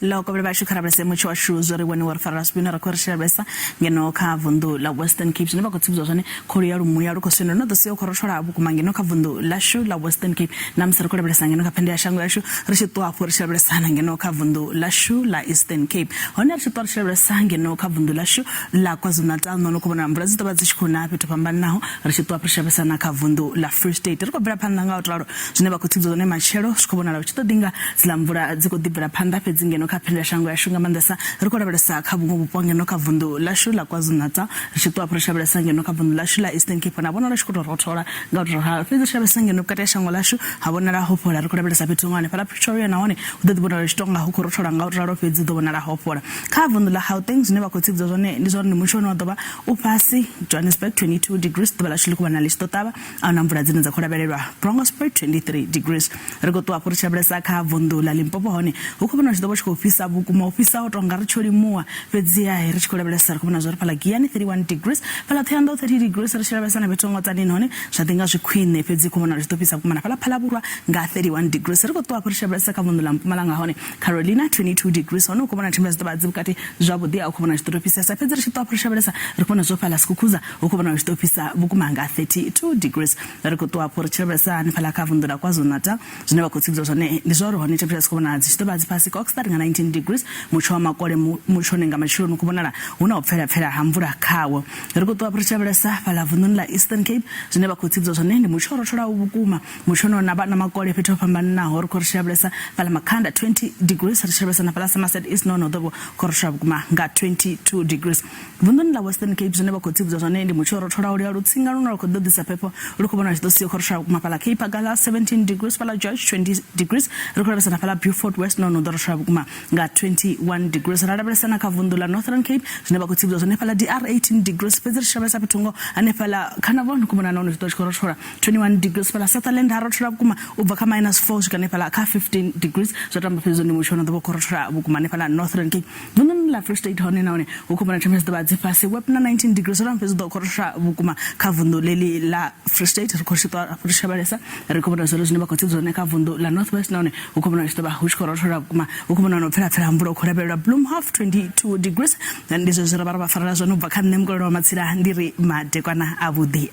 Loko beba shukara bese Mutsho zori wani war faras bina rakorsha besa ngeno ka vundo la Western Cape ne ba kutibzo zone Korea rumu ya ruko sino no dosio koroshora abuku mangeno ka vundo la shu la Western Cape nam sar kore besa ngeno ka pende shango la shu rishito aporsha besa ngeno ka vundo la shu la Eastern Cape hona rishito aporsha besa ngeno ka vundo la shu la KwaZulu-Natal no kubona mbrazi to bazishikuna pito pambana naho rishito aporsha besa na ka vundo la Free State riko bra panda nga otraro zine ba kutibzo zone machero shikubona la chito dinga zilamvura dziko dibra panda pedzi ngeno kapenda shango ya shunga mandasa rikora belesa kabungu buponge no kavundo la shula KwaZulu-Natal rishitwa pressure belesa ngeno kavundo la shula Eastern Cape na bona la shikuto rotora ngautro ha fizo shabesa ngeno kata shango la shu habona la hopola rikora belesa pitungane pala Pretoria naone udedi bona rishitonga huko rotora ngautro ro pedzi do bona la hopola kavundo la how things never kutibzo zone ndizo ni Mutsho no doba upasi Johannesburg 22 degrees doba la shulu kubana listotaba ana mvura dzine za khorabelelwa Bronxburg 23 degrees rikotwa pressure belesa kavundo la Limpopo hone ukubona shidobo ofisa bukuma ofisa otonga richoli muwa pedzia richikola belesa kubona zori pala Giani 31 degrees pala Thando 30 degrees richila belesa na betongo tsani none zvatinga zvikwine pedzi kubona richitopisa kumana pala Phalaburwa nga 31 degrees rikotwa richila belesa kavundo la Mpumalanga hone Carolina 22 degrees hone ukubona chimba zitobadzi bukati zvabudi ukubona richitopisa sa pedzi richitwa richila belesa rikubona zopala Skukuza ukubona richitopisa bukuma nga 32 degrees rikotwa richila belesa ni pala kavundo la KwaZulu-Natal zvineva kutsidzo zvone ndizvaro hone chapisa kubona zitobadzi pasi starting 19 degrees Mutsho makole Mutsho nenga machiro kubonala una opfera hamvura kawo rikotwa prichabelesa pala vunula Eastern Cape zvineva kutsidzo zvone ndi Mutsho rotora ubukuma Mutsho na bana makole peto pambana naho rikorichabelesa pala Makanda 20 degrees richabelesa na pala Somerset East no dobo korosha bukuma nga 22 degrees vunula Western Cape zvineva kutsidzo zvone ndi Mutsho rotora uri rutsinga runo rikododisa pepo rikubona zvidosiyo korosha bukuma pala Cape Agala 17 degrees pala George 20 degrees rikorabesa na pala Beaufort West no dorosha bukuma nga 21 degrees radabelesa na kavundo la Northern Cape zvineba kutsibzo zone pala DR 18 degrees pedzi rishabesa pitungo ane pala Kanavon kumona nono zitochikorochora 21 degrees pala Sutherland harochora bukuma ubva ka -4 zvikane pala ka 15 degrees zvatamba pedzi ndi Mutsho ndo korochora bukuma ne pala Northern Cape vuno la Free State hone naone ukumana chemesi dobadzi pasi wepna 19 degrees zvatamba pedzi do korochora bukuma kavundo leli la Free State rikoshitwa rishabelesa rikomona zolo zvineba kutsibzo ne kavundo la Northwest naone ukumana chitoba huchikorochora bukuma ukumana no pera mvura khorabelwa Bloemhof 22 degrees and ndizo zvirabara bafarala zvanobva kane mugoro wa matsira ndiri madekwana avudi